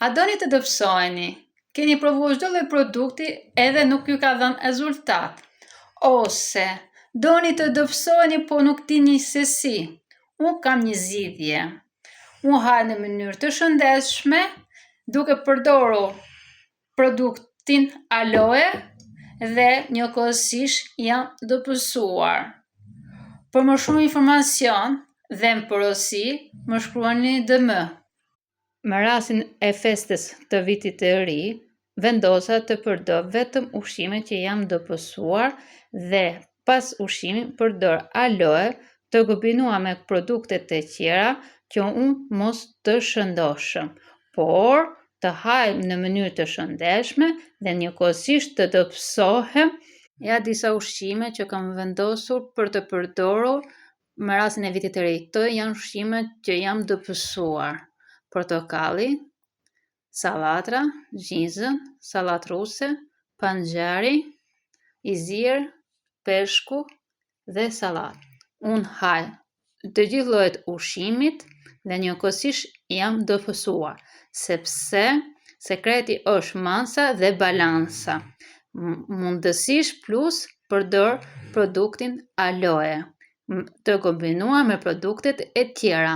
A doni të dobësoheni? Keni provuar çdo lloj produkti edhe nuk ju ka dhënë rezultat? Ose doni të dobësoheni po nuk dini se si? Unë kam një zgjidhje. Unë haj në mënyrë të shëndetshme duke përdorur produktin aloe dhe njëkohësisht jam dobësuar. Për më shumë informacion dhe më porosi, më shkruani DM. Në rastin e festës të vitit të ri, vendosa të përdor vetëm ushqime që jam dobësuar dhe pas ushqimit përdor aloe të kombinuar me produkte të tjera që unë mos të shëndoshëm, por të haj në mënyrë të shëndetshme dhe njëkohësisht të dobësohem. Ja disa ushqime që kam vendosur për të përdorur në rastin e vitit të ri. Këto janë ushqime që jam dobësuar: portokalli, sallatra, gjizën, sallatë ruse, panxari, i zier, peshku dhe sallatë. Unë haj të gjithë llojet ushqimit dhe njëkohësisht jam dobësuar, sepse sekreti është masa dhe balanca. Mundësisht plus përdor produktin aloe të kombinuar me produktet e tjera.